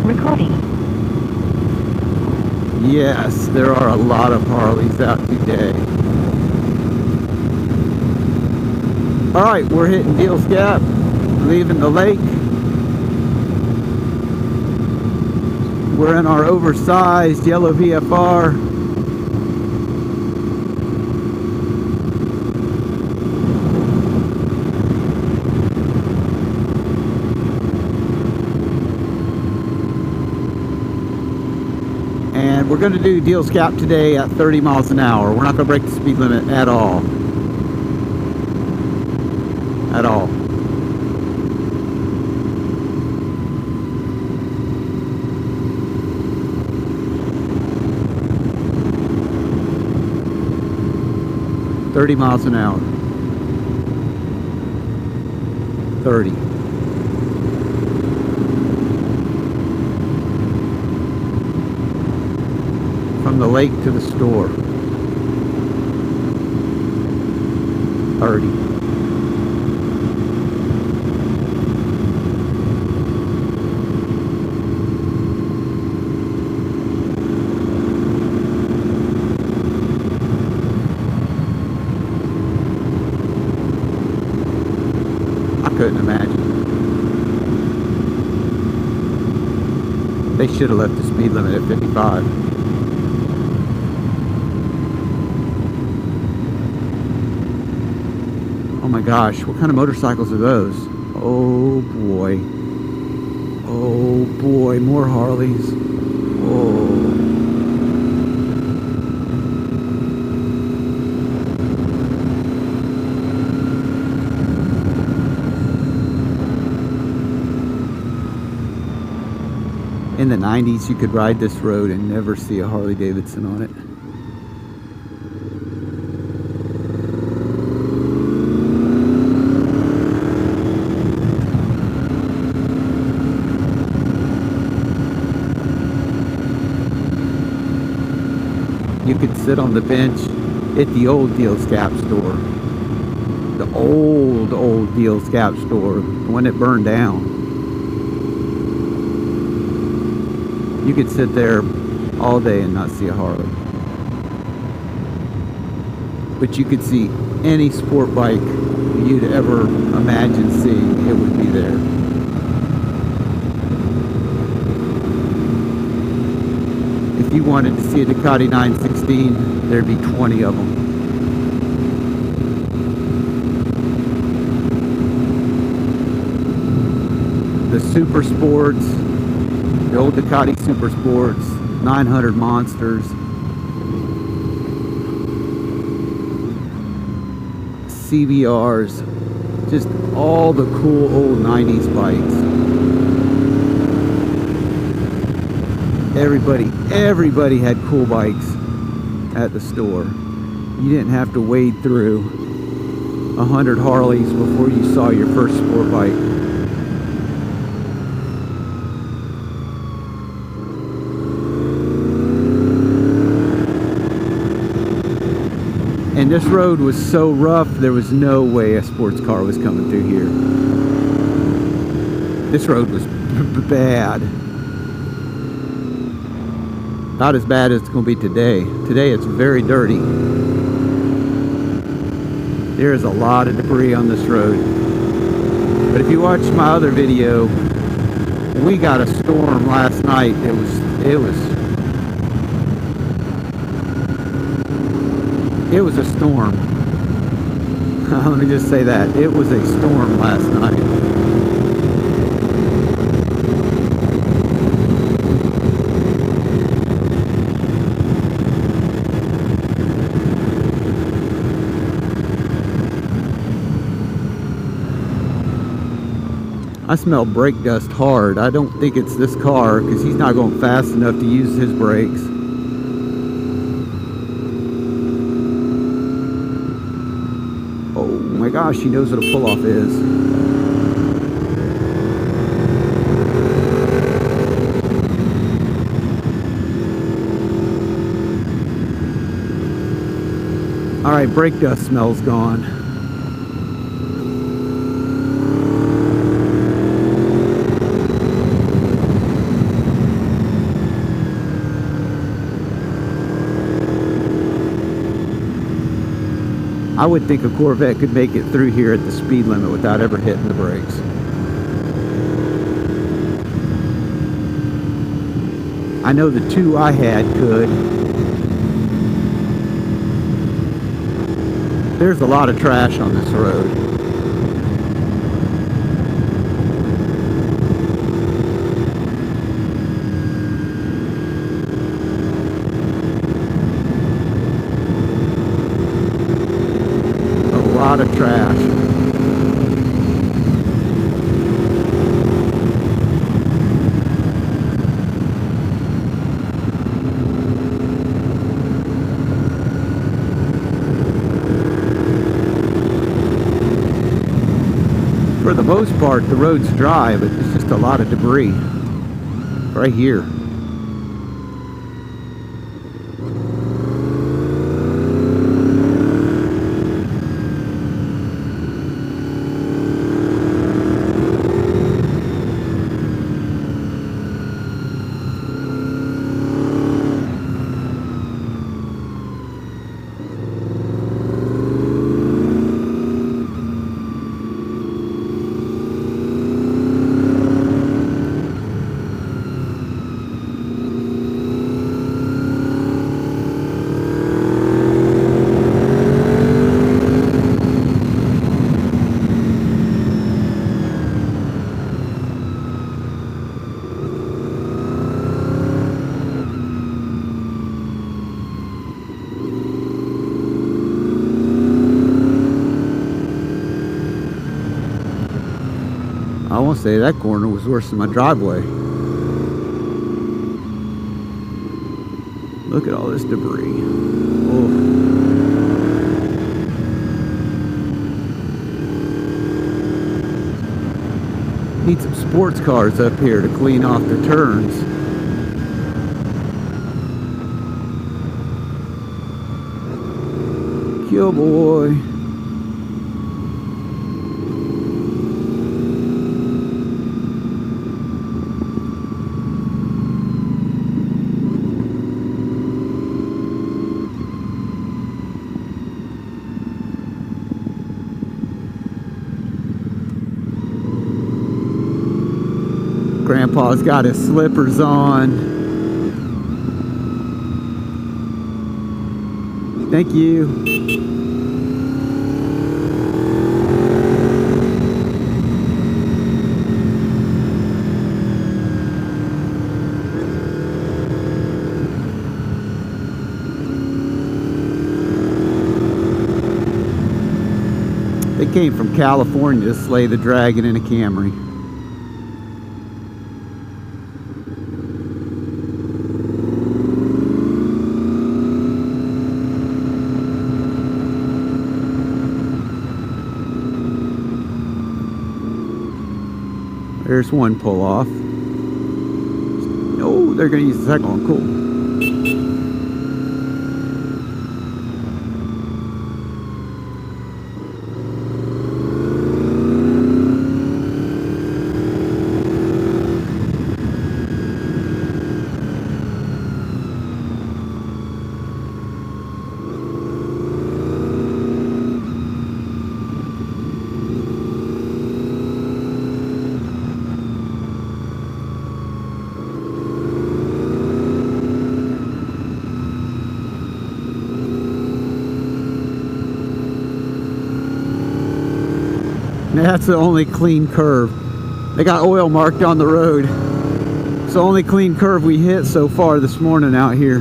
recording. Yes, there are a lot of Harleys out today. Alright, we're hitting Deals Gap, leaving the lake. We're in our oversized yellow VFR. And we're going to do Deals Gap today at 30 miles an hour. We're not going to break the speed limit at all. At all. $30 miles an hour. 30. From the lake to the store. 30. I couldn't imagine. They should have left the speed limit at 55. Oh my gosh, what kind of motorcycles are those? Oh boy. Oh boy, more Harleys. Oh. In the 90s, you could ride this road and never see a Harley Davidson on it. You could sit on the bench at the old Deals Gap store. The old Deals Gap store, when it burned down. You could sit there all day and not see a Harley. But you could see any sport bike you'd ever imagine seeing, it would be there. If you wanted to see a Ducati 916, there'd be 20 of them. The Super Sports, the old Ducati Super Sports, 900 Monsters, CBRs, just all the cool old 90s bikes. Everybody had cool bikes at the store. You didn't have to wade through 100 Harleys before you saw your first sport bike. And this road was so rough, there was no way a sports car was coming through here. This road was bad. Not as bad as it's going to be today. Today it's very dirty. There is a lot of debris on this road. But if you watch my other video, we got a storm last night. It was a storm. Let me just say that. It was a storm last night. I smell brake dust hard. I don't think it's this car because he's not going fast enough to use his brakes. Oh my gosh, he knows what a pull-off is. Alright, brake dust smell's gone. I would think a Corvette could make it through here at the speed limit without ever hitting the brakes. I know the two I had could. There's a lot of trash on this road. A lot of trash. For the most part, the road's dry, but it's just a lot of debris right here. I won't say that corner was worse than my driveway. Look at all this debris. Oh. Need some sports cars up here to clean off the turns. Kill boy. Grandpa's got his slippers on. Thank you. They came from California to slay the dragon in a Camry. There's one pull off. Oh, they're going to use the second one. Cool. That's the only clean curve. They got oil marked on the road. It's the only clean curve we hit so far this morning out here.